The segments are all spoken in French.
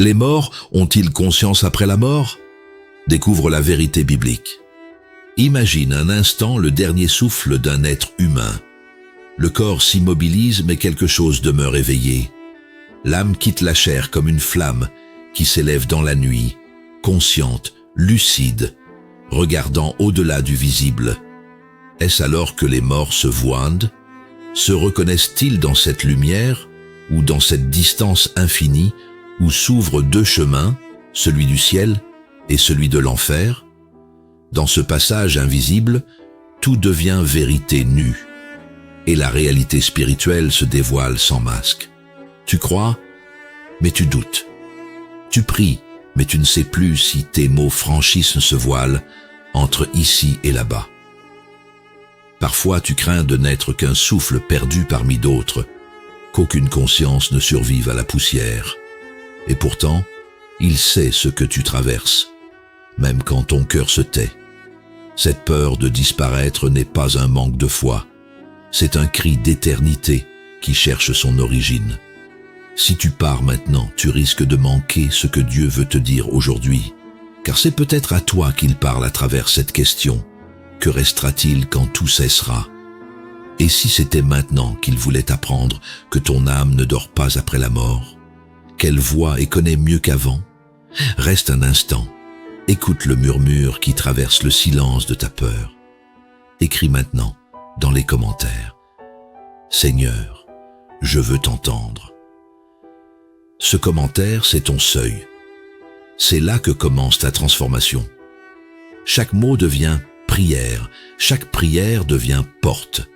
Les morts ont-ils conscience après la mort? Découvre la vérité biblique. Imagine un instant le dernier souffle d'un être humain. Le corps s'immobilise mais quelque chose demeure éveillé. L'âme quitte la chair comme une flamme qui s'élève dans la nuit, consciente, lucide, regardant au-delà du visible. Est-ce alors que les morts se voindent? Se reconnaissent-ils dans cette lumière ou dans cette distance infinie où s'ouvrent deux chemins, celui du ciel et celui de l'enfer? Dans ce passage invisible, tout devient vérité nue, et la réalité spirituelle se dévoile sans masque. Tu crois, mais tu doutes. Tu pries, mais tu ne sais plus si tes mots franchissent ce voile entre ici et là-bas. Parfois tu crains de n'être qu'un souffle perdu parmi d'autres, qu'aucune conscience ne survive à la poussière. Et pourtant, il sait ce que tu traverses, même quand ton cœur se tait. Cette peur de disparaître n'est pas un manque de foi, c'est un cri d'éternité qui cherche son origine. Si tu pars maintenant, tu risques de manquer ce que Dieu veut te dire aujourd'hui, car c'est peut-être à toi qu'il parle à travers cette question. Que restera-t-il quand tout cessera? Et si c'était maintenant qu'il voulait t'apprendre que ton âme ne dort pas après la mort, qu'elle voit et connaît mieux qu'avant? Reste un instant, écoute le murmure qui traverse le silence de ta peur. Écris maintenant dans les commentaires: Seigneur, je veux t'entendre. Ce commentaire, c'est ton seuil. C'est là que commence ta transformation. Chaque mot devient prière, chaque prière devient porte.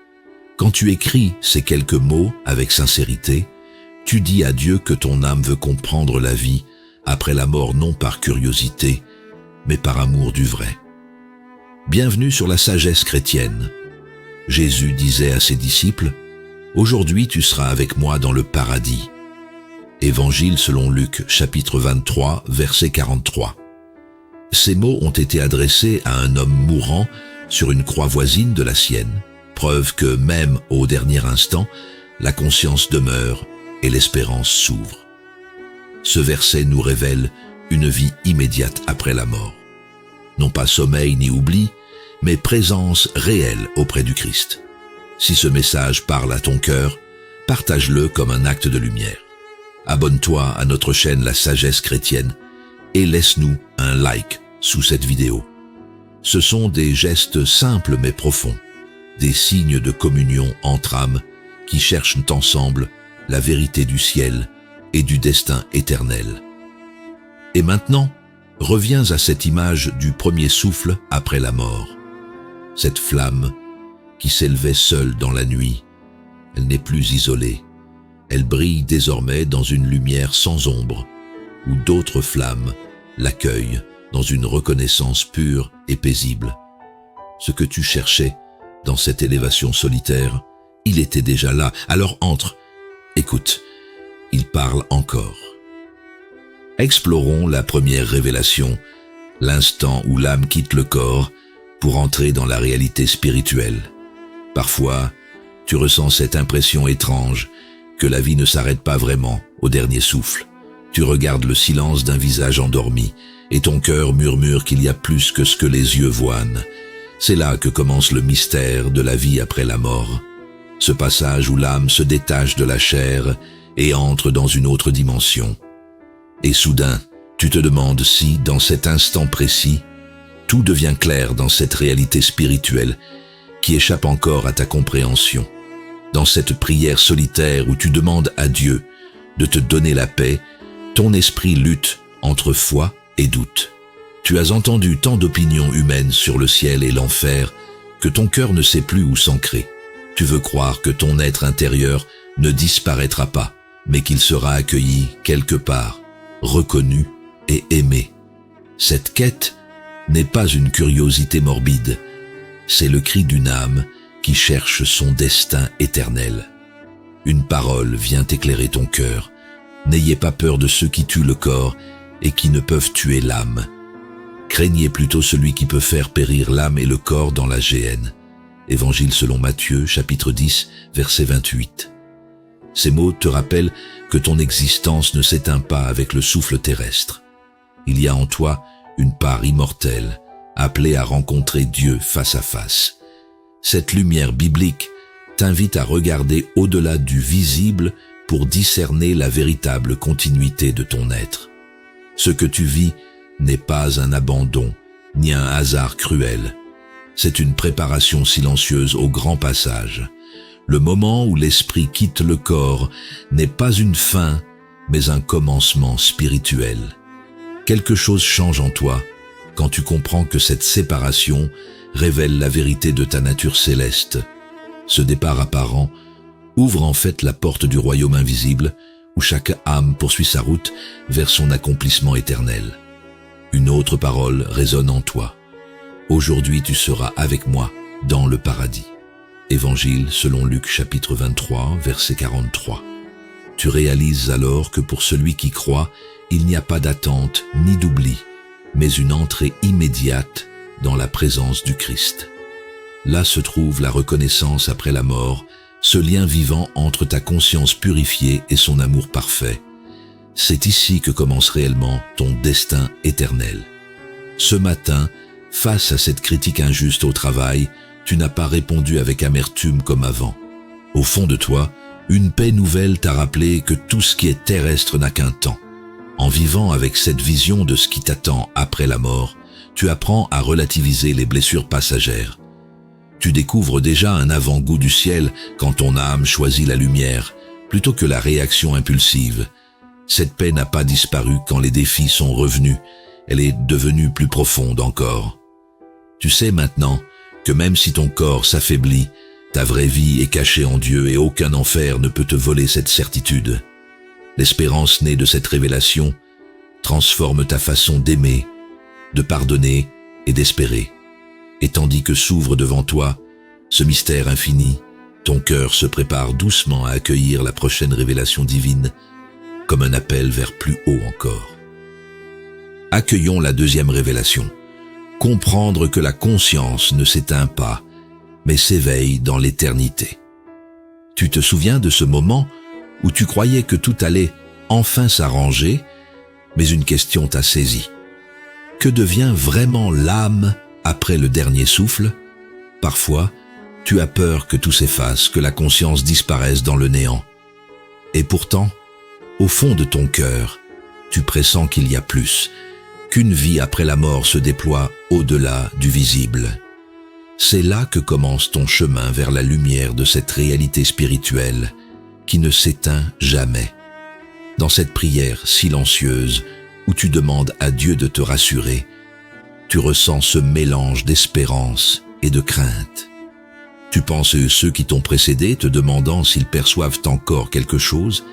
Quand tu écris ces quelques mots avec sincérité, tu dis à Dieu que ton âme veut comprendre la vie après la mort, non par curiosité, mais par amour du vrai. Bienvenue sur la sagesse chrétienne. Jésus disait à ses disciples: « Aujourd'hui tu seras avec moi dans le paradis ». Évangile selon Luc, chapitre 23, verset 43. Ces mots ont été adressés à un homme mourant sur une croix voisine de la sienne, preuve que même au dernier instant, la conscience demeure et l'espérance s'ouvre. Ce verset nous révèle une vie immédiate après la mort. Non pas sommeil ni oubli, mais présence réelle auprès du Christ. Si ce message parle à ton cœur, partage-le comme un acte de lumière. Abonne-toi à notre chaîne La Sagesse Chrétienne et laisse-nous un like sous cette vidéo. Ce sont des gestes simples mais profonds, des signes de communion entre âmes qui cherchent ensemble la vérité du ciel et du destin éternel. Et maintenant, reviens à cette image du premier souffle après la mort. Cette flamme qui s'élevait seule dans la nuit, elle n'est plus isolée. Elle brille désormais dans une lumière sans ombre, où d'autres flammes l'accueillent dans une reconnaissance pure et paisible. Ce que tu cherchais dans cette élévation solitaire, il était déjà là. Alors entre, écoute, il parle encore. Explorons la première révélation, l'instant où l'âme quitte le corps pour entrer dans la réalité spirituelle. Parfois, tu ressens cette impression étrange que la vie ne s'arrête pas vraiment au dernier souffle. Tu regardes le silence d'un visage endormi et ton cœur murmure qu'il y a plus que ce que les yeux voient. C'est là que commence le mystère de la vie après la mort. Ce passage où l'âme se détache de la chair et entre dans une autre dimension. Et soudain, tu te demandes si, dans cet instant précis, tout devient clair dans cette réalité spirituelle qui échappe encore à ta compréhension. Dans cette prière solitaire où tu demandes à Dieu de te donner la paix, ton esprit lutte entre foi et doute. Tu as entendu tant d'opinions humaines sur le ciel et l'enfer que ton cœur ne sait plus où s'ancrer. Tu veux croire que ton être intérieur ne disparaîtra pas, mais qu'il sera accueilli quelque part, reconnu et aimé. Cette quête n'est pas une curiosité morbide, c'est le cri d'une âme qui cherche son destin éternel. Une parole vient éclairer ton cœur. N'ayez pas peur de ceux qui tuent le corps et qui ne peuvent tuer l'âme. Craignez plutôt celui qui peut faire périr l'âme et le corps dans la géhenne. Évangile selon Matthieu, chapitre 10, verset 28. Ces mots te rappellent que ton existence ne s'éteint pas avec le souffle terrestre. Il y a en toi une part immortelle, appelée à rencontrer Dieu face à face. Cette lumière biblique t'invite à regarder au-delà du visible pour discerner la véritable continuité de ton être. Ce que tu vis n'est pas un abandon, ni un hasard cruel. C'est une préparation silencieuse au grand passage. Le moment où l'esprit quitte le corps n'est pas une fin, mais un commencement spirituel. Quelque chose change en toi quand tu comprends que cette séparation révèle la vérité de ta nature céleste. Ce départ apparent ouvre en fait la porte du royaume invisible où chaque âme poursuit sa route vers son accomplissement éternel. Une autre parole résonne en toi. Aujourd'hui tu seras avec moi dans le paradis. Évangile selon Luc chapitre 23, verset 43. Tu réalises alors que pour celui qui croit, il n'y a pas d'attente ni d'oubli, mais une entrée immédiate dans la présence du Christ. Là se trouve la reconnaissance après la mort, ce lien vivant entre ta conscience purifiée et son amour parfait. C'est ici que commence réellement ton destin éternel. Ce matin, face à cette critique injuste au travail, tu n'as pas répondu avec amertume comme avant. Au fond de toi, une paix nouvelle t'a rappelé que tout ce qui est terrestre n'a qu'un temps. En vivant avec cette vision de ce qui t'attend après la mort, tu apprends à relativiser les blessures passagères. Tu découvres déjà un avant-goût du ciel quand ton âme choisit la lumière, plutôt que la réaction impulsive. Cette paix n'a pas disparu quand les défis sont revenus, elle est devenue plus profonde encore. Tu sais maintenant que même si ton corps s'affaiblit, ta vraie vie est cachée en Dieu et aucun enfer ne peut te voler cette certitude. L'espérance née de cette révélation transforme ta façon d'aimer, de pardonner et d'espérer. Et tandis que s'ouvre devant toi ce mystère infini, ton cœur se prépare doucement à accueillir la prochaine révélation divine comme un appel vers plus haut encore. Accueillons la deuxième révélation. Comprendre que la conscience ne s'éteint pas, mais s'éveille dans l'éternité. Tu te souviens de ce moment où tu croyais que tout allait enfin s'arranger, mais une question t'a saisi. Que devient vraiment l'âme après le dernier souffle? Parfois, tu as peur que tout s'efface, que la conscience disparaisse dans le néant. Et pourtant, au fond de ton cœur, tu pressens qu'il y a plus, qu'une vie après la mort se déploie au-delà du visible. C'est là que commence ton chemin vers la lumière de cette réalité spirituelle qui ne s'éteint jamais. Dans cette prière silencieuse où tu demandes à Dieu de te rassurer, tu ressens ce mélange d'espérance et de crainte. Tu penses à ceux qui t'ont précédé te demandant s'ils perçoivent encore quelque chose,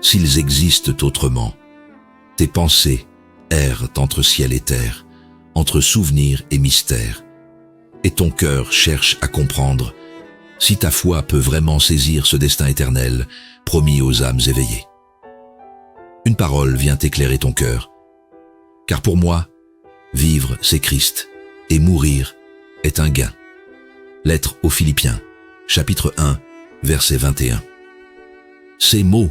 s'ils existent autrement. Tes pensées errent entre ciel et terre, entre souvenirs et mystères. Et ton cœur cherche à comprendre si ta foi peut vraiment saisir ce destin éternel promis aux âmes éveillées. Une parole vient éclairer ton cœur. Car pour moi, vivre c'est Christ et mourir est un gain. Lettre aux Philippiens, chapitre 1, verset 21. Ces mots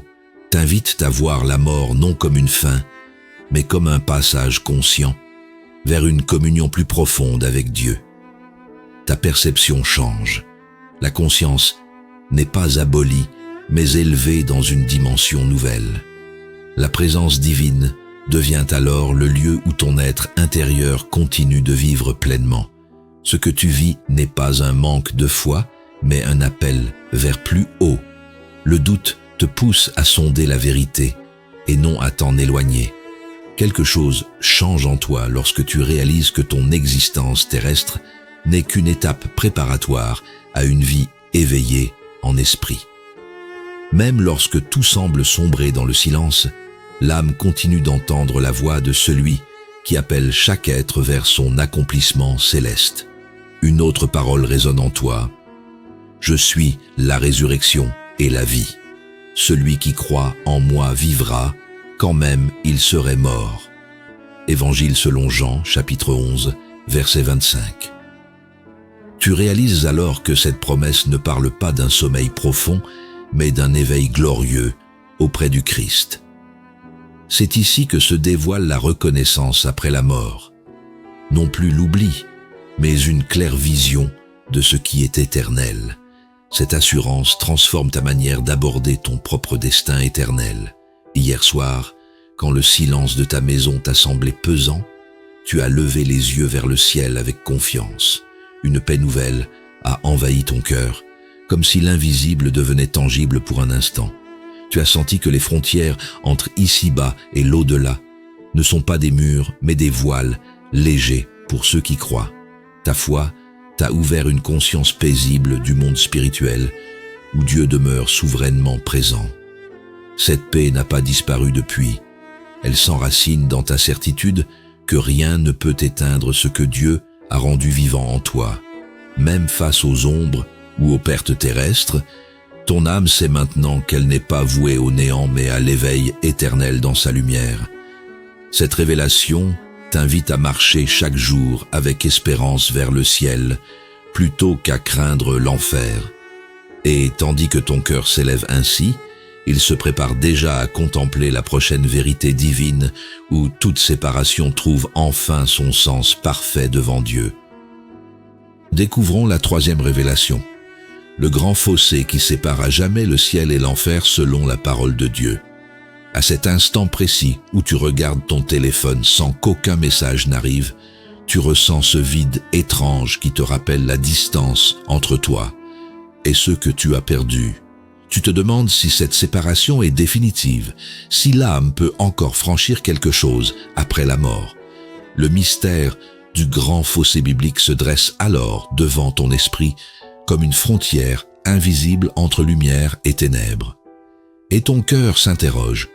t'invitent à voir la mort non comme une fin, mais comme un passage conscient vers une communion plus profonde avec Dieu. Ta perception change. La conscience n'est pas abolie, mais élevée dans une dimension nouvelle. La présence divine devient alors le lieu où ton être intérieur continue de vivre pleinement. Ce que tu vis n'est pas un manque de foi, mais un appel vers plus haut. Le doute te pousse à sonder la vérité et non à t'en éloigner. Quelque chose change en toi lorsque tu réalises que ton existence terrestre n'est qu'une étape préparatoire à une vie éveillée en esprit. Même lorsque tout semble sombrer dans le silence, l'âme continue d'entendre la voix de celui qui appelle chaque être vers son accomplissement céleste. Une autre parole résonne en toi. Je suis la résurrection et la vie. Celui qui croit en moi vivra, quand même il serait mort. Évangile selon Jean, chapitre 11, verset 25. Tu réalises alors que cette promesse ne parle pas d'un sommeil profond, mais d'un éveil glorieux auprès du Christ. C'est ici que se dévoile la reconnaissance après la mort. Non plus l'oubli, mais une claire vision de ce qui est éternel. Cette assurance transforme ta manière d'aborder ton propre destin éternel. Hier soir, quand le silence de ta maison t'a semblé pesant, tu as levé les yeux vers le ciel avec confiance. Une paix nouvelle a envahi ton cœur, comme si l'invisible devenait tangible pour un instant. Tu as senti que les frontières entre ici-bas et l'au-delà ne sont pas des murs, mais des voiles légers pour ceux qui croient. Ta foi t'a ouvert une conscience paisible du monde spirituel où Dieu demeure souverainement présent. Cette paix n'a pas disparu depuis. Elle s'enracine dans ta certitude que rien ne peut éteindre ce que Dieu a rendu vivant en toi. Même face aux ombres ou aux pertes terrestres, ton âme sait maintenant qu'elle n'est pas vouée au néant mais à l'éveil éternel dans sa lumière. Cette révélation t'invite à marcher chaque jour avec espérance vers le ciel, plutôt qu'à craindre l'enfer. Et tandis que ton cœur s'élève ainsi, il se prépare déjà à contempler la prochaine vérité divine où toute séparation trouve enfin son sens parfait devant Dieu. Découvrons la troisième révélation. Le grand fossé qui sépare à jamais le ciel et l'enfer selon la parole de Dieu. À cet instant précis où tu regardes ton téléphone sans qu'aucun message n'arrive, tu ressens ce vide étrange qui te rappelle la distance entre toi et ce que tu as perdu. Tu te demandes si cette séparation est définitive, si l'âme peut encore franchir quelque chose après la mort. Le mystère du grand fossé biblique se dresse alors devant ton esprit comme une frontière invisible entre lumière et ténèbres. Et ton cœur s'interroge.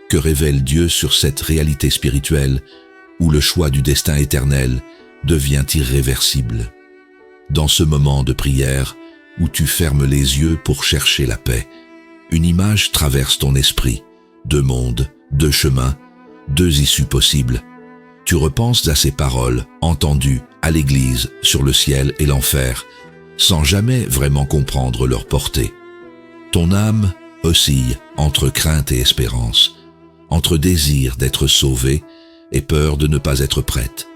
Que révèle Dieu sur cette réalité spirituelle où le choix du destin éternel devient irréversible? Dans ce moment de prière où tu fermes les yeux pour chercher la paix, une image traverse ton esprit. Deux mondes, deux chemins, deux issues possibles. Tu repenses à ces paroles entendues à l'église sur le ciel et l'enfer, sans jamais vraiment comprendre leur portée. Ton âme oscille entre crainte et espérance, entre désir d'être sauvée et peur de ne pas être prête.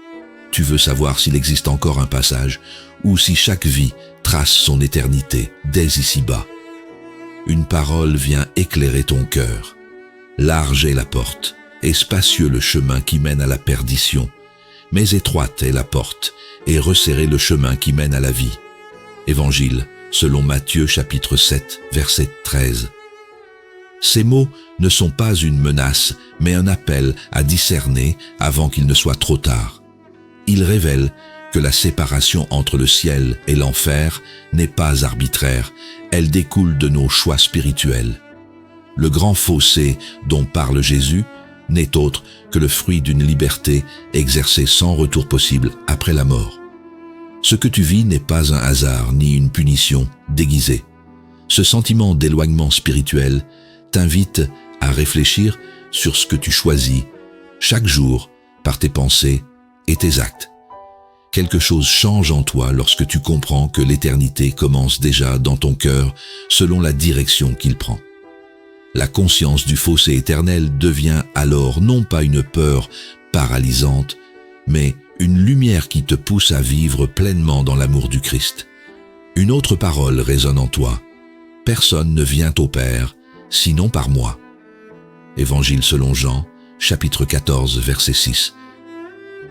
Tu veux savoir s'il existe encore un passage ou si chaque vie trace son éternité dès ici-bas. Une parole vient éclairer ton cœur. Large est la porte et spacieux le chemin qui mène à la perdition, mais étroite est la porte et resserré le chemin qui mène à la vie. Évangile selon Matthieu chapitre 7, verset 13. Ces mots ne sont pas une menace, mais un appel à discerner avant qu'il ne soit trop tard. Ils révèlent que la séparation entre le ciel et l'enfer n'est pas arbitraire, elle découle de nos choix spirituels. Le grand fossé dont parle Jésus n'est autre que le fruit d'une liberté exercée sans retour possible après la mort. Ce que tu vis n'est pas un hasard ni une punition déguisée. Ce sentiment d'éloignement spirituel t'invite à réfléchir sur ce que tu choisis chaque jour par tes pensées et tes actes. Quelque chose change en toi lorsque tu comprends que l'éternité commence déjà dans ton cœur selon la direction qu'il prend. La conscience du fossé éternel devient alors non pas une peur paralysante, mais une lumière qui te pousse à vivre pleinement dans l'amour du Christ. Une autre parole résonne en toi. Personne ne vient au Père, sinon par moi. Évangile selon Jean, chapitre 14, verset 6.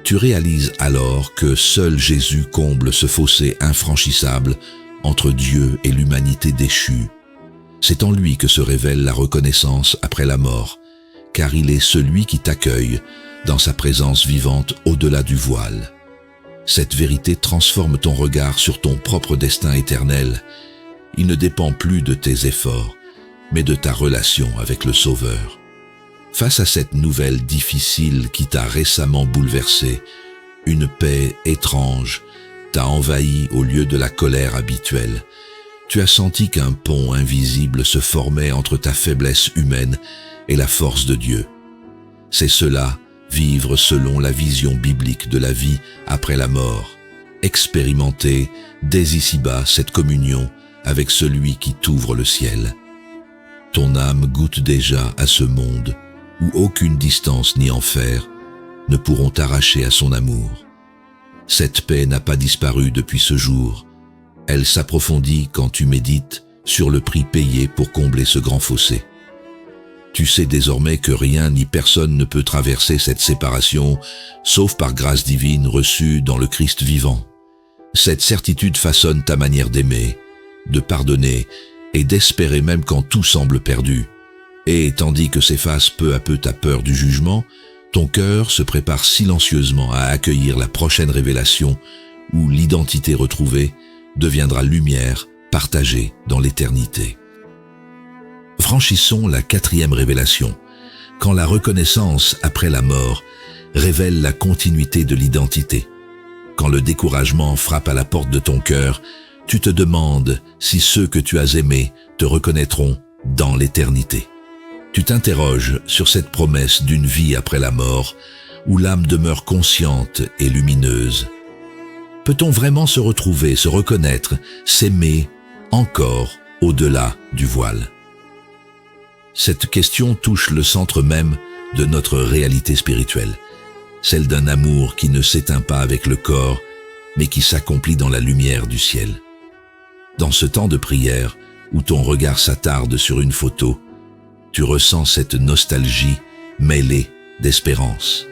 Tu réalises alors que seul Jésus comble ce fossé infranchissable entre Dieu et l'humanité déchue. C'est en lui que se révèle la reconnaissance après la mort, car il est celui qui t'accueille dans sa présence vivante au-delà du voile. Cette vérité transforme ton regard sur ton propre destin éternel. Il ne dépend plus de tes efforts, mais de ta relation avec le Sauveur. Face à cette nouvelle difficile qui t'a récemment bouleversé, une paix étrange t'a envahi au lieu de la colère habituelle. Tu as senti qu'un pont invisible se formait entre ta faiblesse humaine et la force de Dieu. C'est cela, vivre selon la vision biblique de la vie après la mort, expérimenter dès ici-bas cette communion avec celui qui t'ouvre le ciel. ton âme goûte déjà à ce monde où aucune distance ni enfer ne pourront t'arracher à son amour. Cette paix n'a pas disparu depuis ce jour. Elle s'approfondit quand tu médites sur le prix payé pour combler ce grand fossé. Tu sais désormais que rien ni personne ne peut traverser cette séparation, sauf par grâce divine reçue dans le Christ vivant. Cette certitude façonne ta manière d'aimer, de pardonner et d'espérer même quand tout semble perdu. Et tandis que s'efface peu à peu ta peur du jugement, ton cœur se prépare silencieusement à accueillir la prochaine révélation où l'identité retrouvée deviendra lumière partagée dans l'éternité. Franchissons la 4e révélation, quand la reconnaissance après la mort révèle la continuité de l'identité. Quand le découragement frappe à la porte de ton cœur, tu te demandes si ceux que tu as aimés te reconnaîtront dans l'éternité. Tu t'interroges sur cette promesse d'une vie après la mort, où l'âme demeure consciente et lumineuse. Peut-on vraiment se retrouver, se reconnaître, s'aimer encore au-delà du voile? Cette question touche le centre même de notre réalité spirituelle, celle d'un amour qui ne s'éteint pas avec le corps, mais qui s'accomplit dans la lumière du ciel. Dans ce temps de prière, où ton regard s'attarde sur une photo, tu ressens cette nostalgie mêlée d'espérance.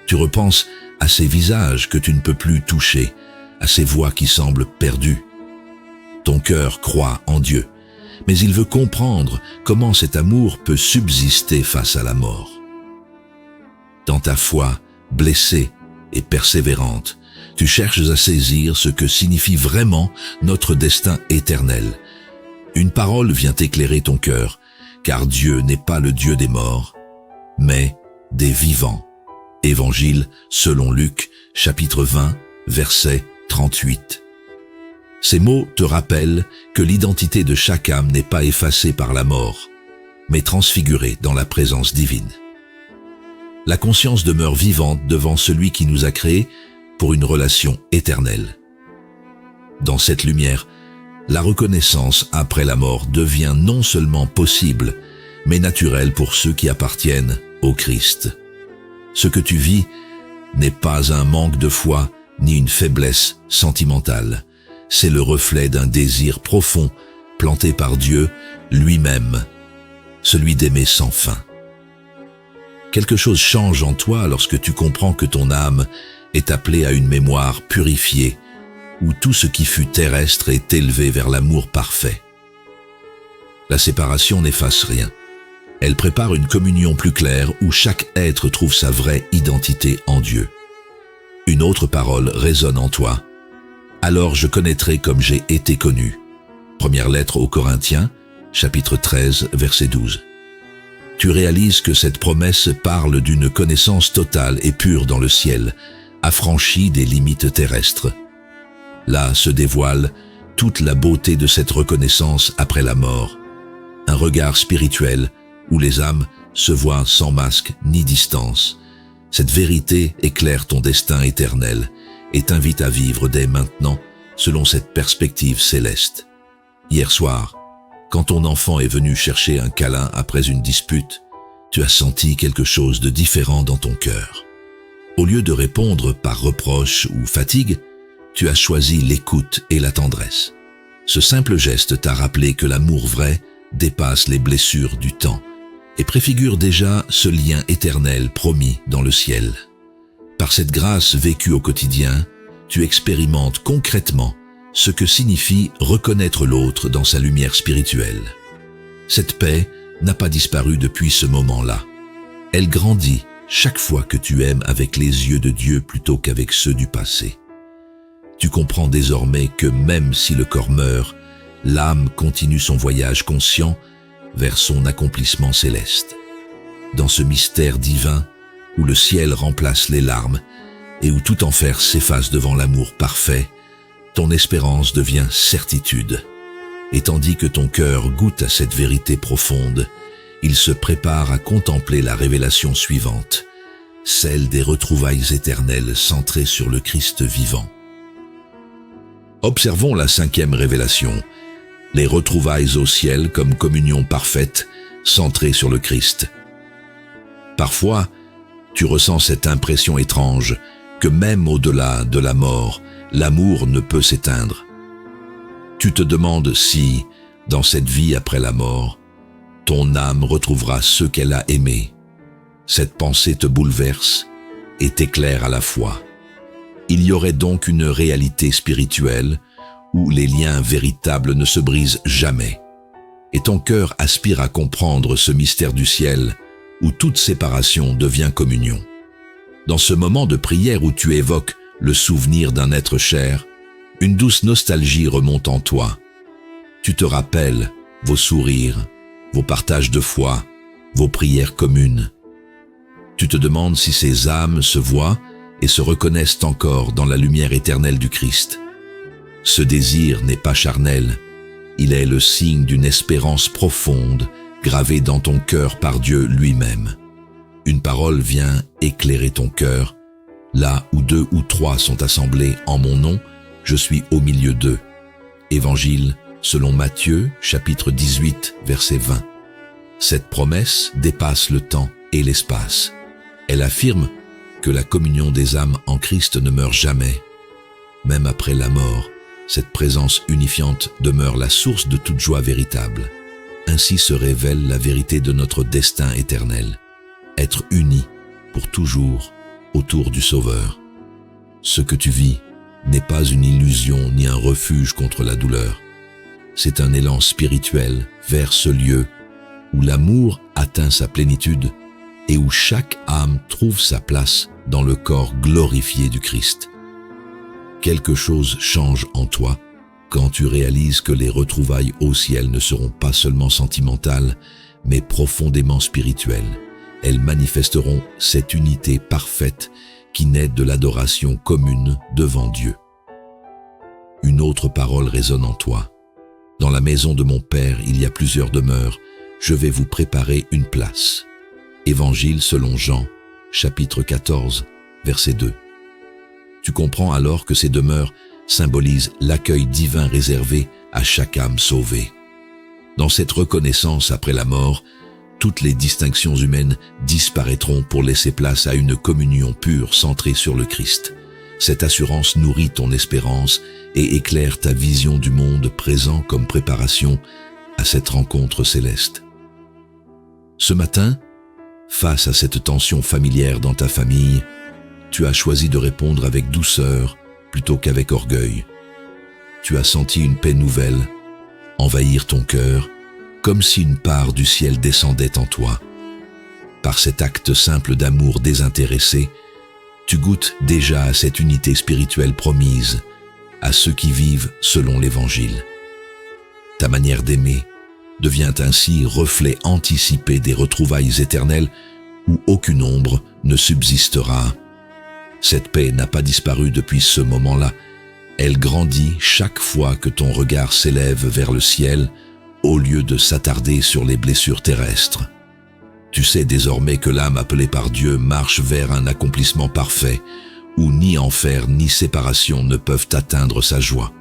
Tu repenses à ces visages que tu ne peux plus toucher, à ces voix qui semblent perdues. Ton cœur croit en Dieu, mais il veut comprendre comment cet amour peut subsister face à la mort. Dans ta foi blessée et persévérante, tu cherches à saisir ce que signifie vraiment notre destin éternel. Une parole vient éclairer ton cœur, car Dieu n'est pas le Dieu des morts, mais des vivants. Évangile selon Luc, chapitre 20, verset 38. Ces mots te rappellent que l'identité de chaque âme n'est pas effacée par la mort, mais transfigurée dans la présence divine. La conscience demeure vivante devant celui qui nous a créés pour une relation éternelle. Dans cette lumière, la reconnaissance après la mort devient non seulement possible, mais naturelle pour ceux qui appartiennent au Christ. Ce que tu vis n'est pas un manque de foi ni une faiblesse sentimentale. C'est le reflet d'un désir profond planté par Dieu lui-même, celui d'aimer sans fin. Quelque chose change en toi lorsque tu comprends que ton âme est appelée à une mémoire purifiée, où tout ce qui fut terrestre est élevé vers l'amour parfait. La séparation n'efface rien. Elle prépare une communion plus claire où chaque être trouve sa vraie identité en Dieu. Une autre parole résonne en toi. Alors je connaîtrai comme j'ai été connu. Première lettre aux Corinthiens, chapitre 13, verset 12. Tu réalises que cette promesse parle d'une connaissance totale et pure dans le ciel, affranchie des limites terrestres. Là se dévoile toute la beauté de cette reconnaissance après la mort, un regard spirituel où les âmes se voient sans masque ni distance. Cette vérité éclaire ton destin éternel et t'invite à vivre dès maintenant selon cette perspective céleste. Hier soir, quand ton enfant est venu chercher un câlin après une dispute, tu as senti quelque chose de différent dans ton cœur. Au lieu de répondre par reproche ou fatigue, tu as choisi l'écoute et la tendresse. Ce simple geste t'a rappelé que l'amour vrai dépasse les blessures du temps et préfigure déjà ce lien éternel promis dans le ciel. Par cette grâce vécue au quotidien, tu expérimentes concrètement ce que signifie reconnaître l'autre dans sa lumière spirituelle. Cette paix n'a pas disparu depuis ce moment-là. Elle grandit chaque fois que tu aimes avec les yeux de Dieu plutôt qu'avec ceux du passé. Tu comprends désormais que même si le corps meurt, l'âme continue son voyage conscient vers son accomplissement céleste. Dans ce mystère divin où le ciel remplace les larmes et où tout enfer s'efface devant l'amour parfait, ton espérance devient certitude. Et tandis que ton cœur goûte à cette vérité profonde, il se prépare à contempler la révélation suivante, celle des retrouvailles éternelles centrées sur le Christ vivant. Observons la 5e révélation, les retrouvailles au ciel comme communion parfaite, centrée sur le Christ. Parfois, tu ressens cette impression étrange que même au-delà de la mort, l'amour ne peut s'éteindre. Tu te demandes si, dans cette vie après la mort, ton âme retrouvera ceux qu'elle a aimés. Cette pensée te bouleverse et t'éclaire à la fois. Il y aurait donc une réalité spirituelle où les liens véritables ne se brisent jamais. Et ton cœur aspire à comprendre ce mystère du ciel où toute séparation devient communion. Dans ce moment de prière où tu évoques le souvenir d'un être cher, une douce nostalgie remonte en toi. Tu te rappelles vos sourires, vos partages de foi, vos prières communes. Tu te demandes si ces âmes se voient et se reconnaissent encore dans la lumière éternelle du Christ. Ce désir n'est pas charnel, il est le signe d'une espérance profonde gravée dans ton cœur par Dieu lui-même. Une parole vient éclairer ton cœur. Là où 2 ou 3 sont assemblés en mon nom, je suis au milieu d'eux. Évangile selon Matthieu, chapitre 18, verset 20. Cette promesse dépasse le temps et l'espace. Elle affirme que la communion des âmes en Christ ne meurt jamais. Même après la mort, cette présence unifiante demeure la source de toute joie véritable. Ainsi se révèle la vérité de notre destin éternel. Être unis pour toujours autour du Sauveur. Ce que tu vis n'est pas une illusion ni un refuge contre la douleur. C'est un élan spirituel vers ce lieu où l'amour atteint sa plénitude et où chaque âme trouve sa place dans le corps glorifié du Christ. Quelque chose change en toi quand tu réalises que les retrouvailles au ciel ne seront pas seulement sentimentales, mais profondément spirituelles. Elles manifesteront cette unité parfaite qui naît de l'adoration commune devant Dieu. Une autre parole résonne en toi. Dans la maison de mon Père, il y a plusieurs demeures. Je vais vous préparer une place. Évangile selon Jean, chapitre 14, verset 2. Tu comprends alors que ces demeures symbolisent l'accueil divin réservé à chaque âme sauvée. Dans cette reconnaissance après la mort, toutes les distinctions humaines disparaîtront pour laisser place à une communion pure centrée sur le Christ. Cette assurance nourrit ton espérance et éclaire ta vision du monde présent comme préparation à cette rencontre céleste. Ce matin, face à cette tension familière dans ta famille, tu as choisi de répondre avec douceur plutôt qu'avec orgueil. Tu as senti une paix nouvelle envahir ton cœur, comme si une part du ciel descendait en toi. Par cet acte simple d'amour désintéressé, tu goûtes déjà à cette unité spirituelle promise à ceux qui vivent selon l'Évangile. Ta manière d'aimer devient ainsi reflet anticipé des retrouvailles éternelles où aucune ombre ne subsistera. Cette paix n'a pas disparu depuis ce moment-là. Elle grandit chaque fois que ton regard s'élève vers le ciel au lieu de s'attarder sur les blessures terrestres. Tu sais désormais que l'âme appelée par Dieu marche vers un accomplissement parfait où ni enfer ni séparation ne peuvent atteindre sa joie.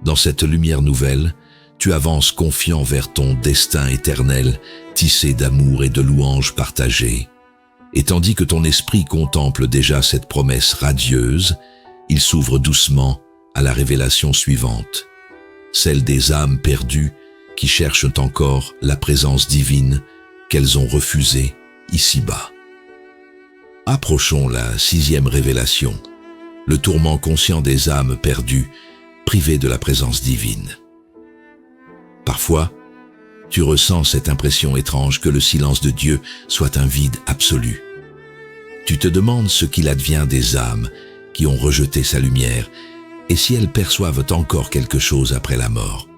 Dans cette lumière nouvelle, tu avances confiant vers ton destin éternel, tissé d'amour et de louanges partagées. Et tandis que ton esprit contemple déjà cette promesse radieuse, il s'ouvre doucement à la révélation suivante, celle des âmes perdues qui cherchent encore la présence divine qu'elles ont refusée ici-bas. Approchons la 6e révélation, le tourment conscient des âmes perdues, privées de la présence divine. Parfois, tu ressens cette impression étrange que le silence de Dieu soit un vide absolu. Tu te demandes ce qu'il advient des âmes qui ont rejeté sa lumière et si elles perçoivent encore quelque chose après la mort.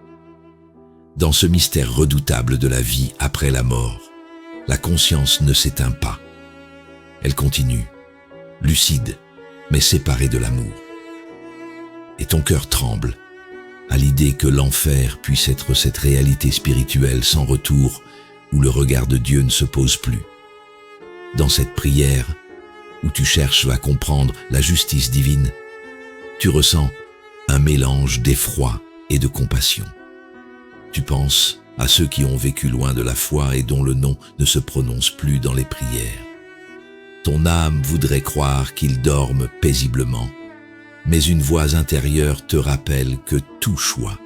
Dans ce mystère redoutable de la vie après la mort, la conscience ne s'éteint pas. Elle continue, lucide, mais séparée de l'amour. Et ton cœur tremble à l'idée que l'enfer puisse être cette réalité spirituelle sans retour où le regard de Dieu ne se pose plus. Dans cette prière, où tu cherches à comprendre la justice divine, tu ressens un mélange d'effroi et de compassion. Tu penses à ceux qui ont vécu loin de la foi et dont le nom ne se prononce plus dans les prières. Ton âme voudrait croire qu'ils dorment paisiblement, mais une voix intérieure te rappelle que tout choix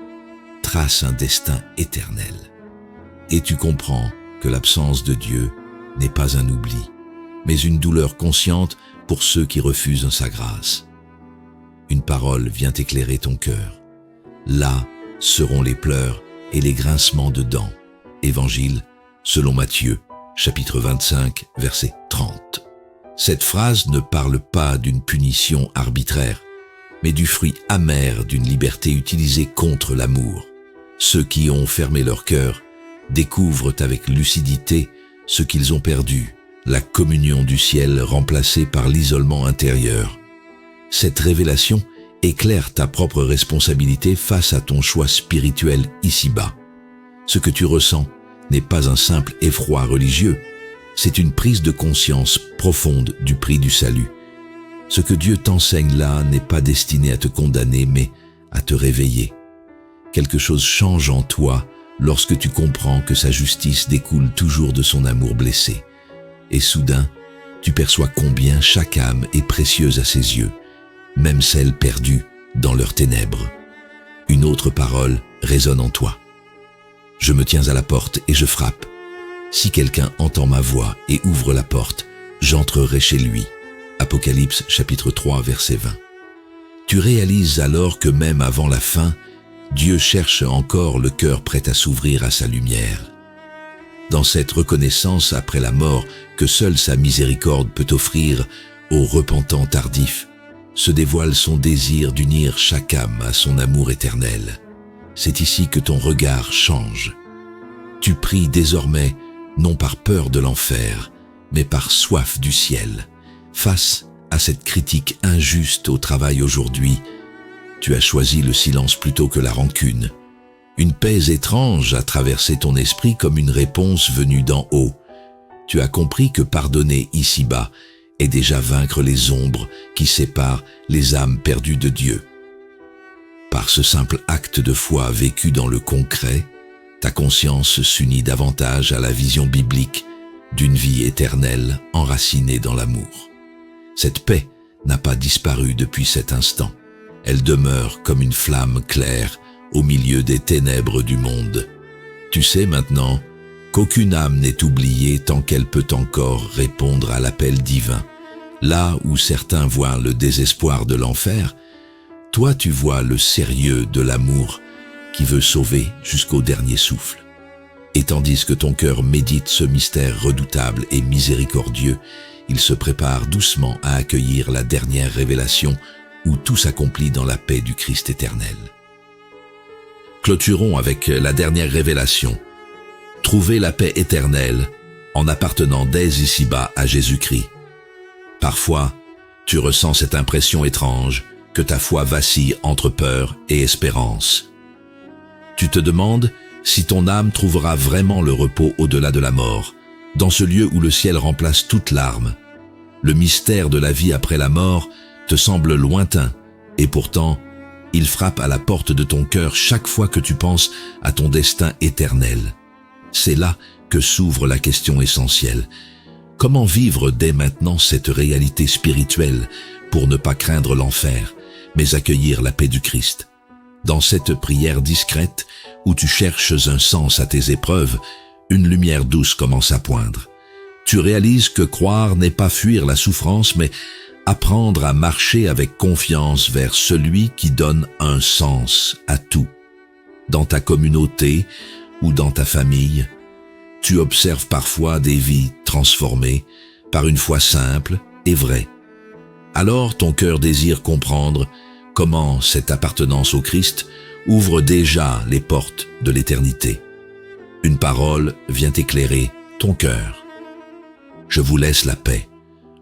trace un destin éternel. Et tu comprends que l'absence de Dieu n'est pas un oubli, mais une douleur consciente pour ceux qui refusent sa grâce. Une parole vient éclairer ton cœur. Là seront les pleurs et les grincements de dents. Évangile selon Matthieu, chapitre 25, verset 30. Cette phrase ne parle pas d'une punition arbitraire, mais du fruit amer d'une liberté utilisée contre l'amour. Ceux qui ont fermé leur cœur découvrent avec lucidité ce qu'ils ont perdu, la communion du ciel remplacée par l'isolement intérieur. Cette révélation éclaire ta propre responsabilité face à ton choix spirituel ici-bas. Ce que tu ressens n'est pas un simple effroi religieux, c'est une prise de conscience profonde du prix du salut. Ce que Dieu t'enseigne là n'est pas destiné à te condamner, mais à te réveiller. Quelque chose change en toi lorsque tu comprends que sa justice découle toujours de son amour blessé. Et soudain, tu perçois combien chaque âme est précieuse à ses yeux, même celle perdue dans leurs ténèbres. Une autre parole résonne en toi. Je me tiens à la porte et je frappe. Si quelqu'un entend ma voix et ouvre la porte, j'entrerai chez lui. Apocalypse chapitre 3 verset 20. Tu réalises alors que même avant la fin, Dieu cherche encore le cœur prêt à s'ouvrir à sa lumière. Dans cette reconnaissance après la mort que seule sa miséricorde peut offrir aux repentants tardifs, se dévoile son désir d'unir chaque âme à son amour éternel. C'est ici que ton regard change. Tu pries désormais non par peur de l'enfer, mais par soif du ciel. Face à cette critique injuste au travail aujourd'hui, tu as choisi le silence plutôt que la rancune. Une paix étrange a traversé ton esprit comme une réponse venue d'en haut. Tu as compris que pardonner ici-bas est déjà vaincre les ombres qui séparent les âmes perdues de Dieu. Par ce simple acte de foi vécu dans le concret, ta conscience s'unit davantage à la vision biblique d'une vie éternelle enracinée dans l'amour. Cette paix n'a pas disparu depuis cet instant. Elle demeure comme une flamme claire au milieu des ténèbres du monde. Tu sais maintenant qu'aucune âme n'est oubliée tant qu'elle peut encore répondre à l'appel divin. Là où certains voient le désespoir de l'enfer, toi tu vois le sérieux de l'amour qui veut sauver jusqu'au dernier souffle. Et tandis que ton cœur médite ce mystère redoutable et miséricordieux, il se prépare doucement à accueillir la dernière révélation où tout s'accomplit dans la paix du Christ éternel. Clôturons avec la dernière révélation. Trouver la paix éternelle en appartenant dès ici-bas à Jésus-Christ. Parfois, tu ressens cette impression étrange que ta foi vacille entre peur et espérance. Tu te demandes si ton âme trouvera vraiment le repos au-delà de la mort, dans ce lieu où le ciel remplace toute larme. Le mystère de la vie après la mort te semble lointain, et pourtant, il frappe à la porte de ton cœur chaque fois que tu penses à ton destin éternel. C'est là que s'ouvre la question essentielle. Comment vivre dès maintenant cette réalité spirituelle pour ne pas craindre l'enfer, mais accueillir la paix du Christ? Dans cette prière discrète où tu cherches un sens à tes épreuves, une lumière douce commence à poindre. Tu réalises que croire n'est pas fuir la souffrance, mais apprendre à marcher avec confiance vers celui qui donne un sens à tout. Dans ta communauté ou dans ta famille, tu observes parfois des vies transformées par une foi simple et vraie. Alors ton cœur désire comprendre comment cette appartenance au Christ ouvre déjà les portes de l'éternité. Une parole vient éclairer ton cœur. Je vous laisse la paix,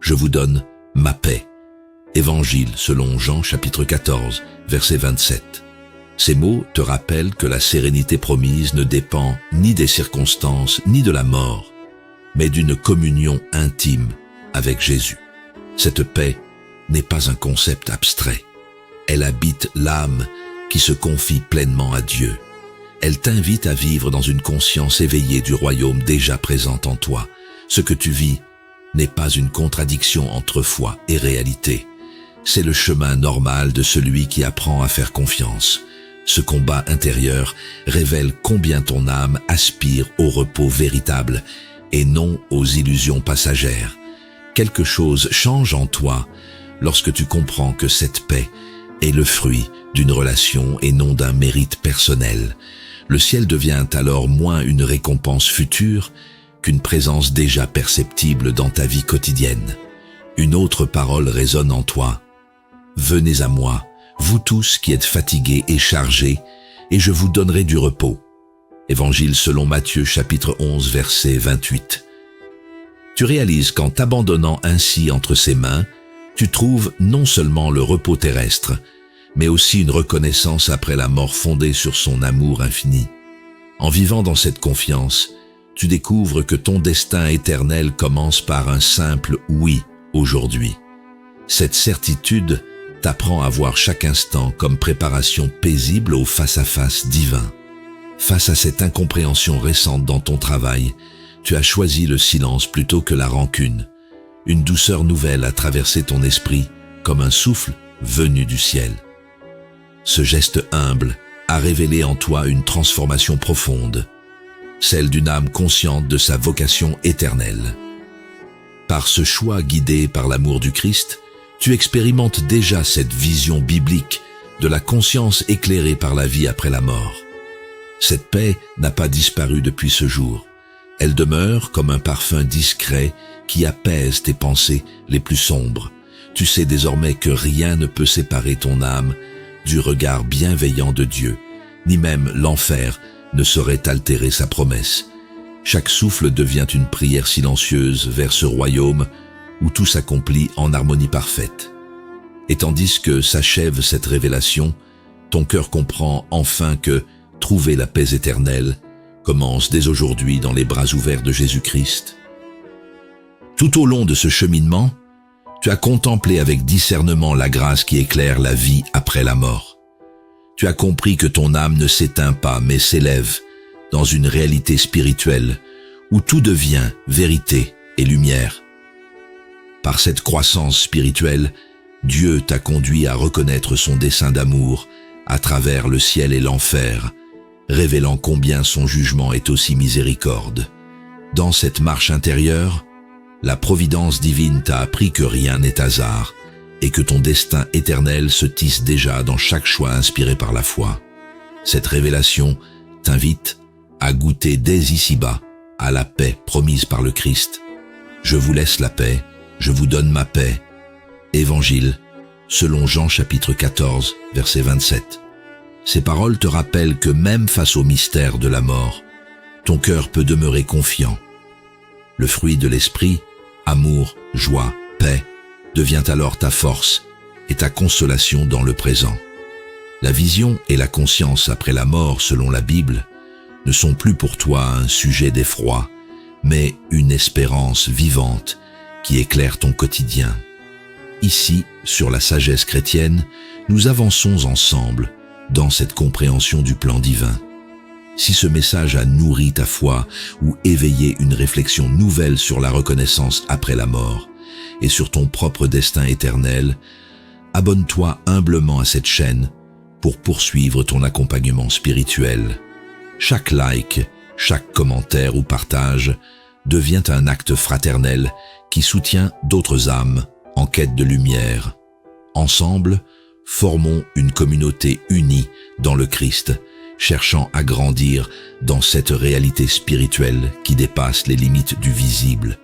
je vous donne ma paix. Évangile selon Jean chapitre 14, verset 27. Ces mots te rappellent que la sérénité promise ne dépend ni des circonstances ni de la mort, mais d'une communion intime avec Jésus. Cette paix n'est pas un concept abstrait. Elle habite l'âme qui se confie pleinement à Dieu. Elle t'invite à vivre dans une conscience éveillée du royaume déjà présent en toi. Ce que tu vis n'est pas une contradiction entre foi et réalité. C'est le chemin normal de celui qui apprend à faire confiance. Ce combat intérieur révèle combien ton âme aspire au repos véritable et non aux illusions passagères. Quelque chose change en toi lorsque tu comprends que cette paix est le fruit d'une relation et non d'un mérite personnel. Le ciel devient alors moins une récompense future qu'une présence déjà perceptible dans ta vie quotidienne. Une autre parole résonne en toi. Venez à moi, vous tous qui êtes fatigués et chargés, et je vous donnerai du repos. Évangile selon Matthieu chapitre 11 verset 28. Tu réalises qu'en t'abandonnant ainsi entre ses mains, tu trouves non seulement le repos terrestre, mais aussi une reconnaissance après la mort fondée sur son amour infini. En vivant dans cette confiance, tu découvres que ton destin éternel commence par un simple « oui » aujourd'hui. Cette certitude t'apprend à voir chaque instant comme préparation paisible au face-à-face divin. Face à cette incompréhension récente dans ton travail, tu as choisi le silence plutôt que la rancune. Une douceur nouvelle a traversé ton esprit comme un souffle venu du ciel. Ce geste humble a révélé en toi une transformation profonde, celle d'une âme consciente de sa vocation éternelle. Par ce choix guidé par l'amour du Christ, tu expérimentes déjà cette vision biblique de la conscience éclairée par la vie après la mort. Cette paix n'a pas disparu depuis ce jour. Elle demeure comme un parfum discret qui apaise tes pensées les plus sombres. Tu sais désormais que rien ne peut séparer ton âme du regard bienveillant de Dieu, ni même l'enfer ne saurait altérer sa promesse. Chaque souffle devient une prière silencieuse vers ce royaume où tout s'accomplit en harmonie parfaite. Et tandis que s'achève cette révélation, ton cœur comprend enfin que trouver la paix éternelle commence dès aujourd'hui dans les bras ouverts de Jésus-Christ. Tout au long de ce cheminement, tu as contemplé avec discernement la grâce qui éclaire la vie après la mort. Tu as compris que ton âme ne s'éteint pas mais s'élève dans une réalité spirituelle où tout devient vérité et lumière. Par cette croissance spirituelle, Dieu t'a conduit à reconnaître son dessein d'amour à travers le ciel et l'enfer, révélant combien son jugement est aussi miséricorde. Dans cette marche intérieure, la providence divine t'a appris que rien n'est hasard et que ton destin éternel se tisse déjà dans chaque choix inspiré par la foi. Cette révélation t'invite à goûter dès ici-bas à la paix promise par le Christ. Je vous laisse la paix, je vous donne ma paix. Évangile selon Jean chapitre 14, verset 27. Ces paroles te rappellent que même face au mystère de la mort, ton cœur peut demeurer confiant. Le fruit de l'esprit, amour, joie, paix, devient alors ta force et ta consolation dans le présent. La vision et la conscience après la mort, selon la Bible, ne sont plus pour toi un sujet d'effroi, mais une espérance vivante qui éclaire ton quotidien. Ici, sur la sagesse chrétienne, nous avançons ensemble dans cette compréhension du plan divin. Si ce message a nourri ta foi ou éveillé une réflexion nouvelle sur la reconnaissance après la mort et sur ton propre destin éternel, abonne-toi humblement à cette chaîne pour poursuivre ton accompagnement spirituel. Chaque like, chaque commentaire ou partage devient un acte fraternel qui soutient d'autres âmes en quête de lumière. Ensemble, formons une communauté unie dans le Christ, cherchant à grandir dans cette réalité spirituelle qui dépasse les limites du visible.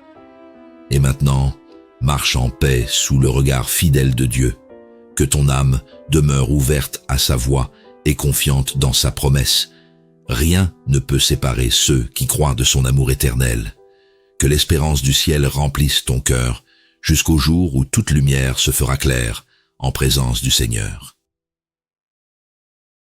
Et maintenant, marche en paix sous le regard fidèle de Dieu. Que ton âme demeure ouverte à sa voix et confiante dans sa promesse. Rien ne peut séparer ceux qui croient de son amour éternel. Que l'espérance du ciel remplisse ton cœur jusqu'au jour où toute lumière se fera claire en présence du Seigneur.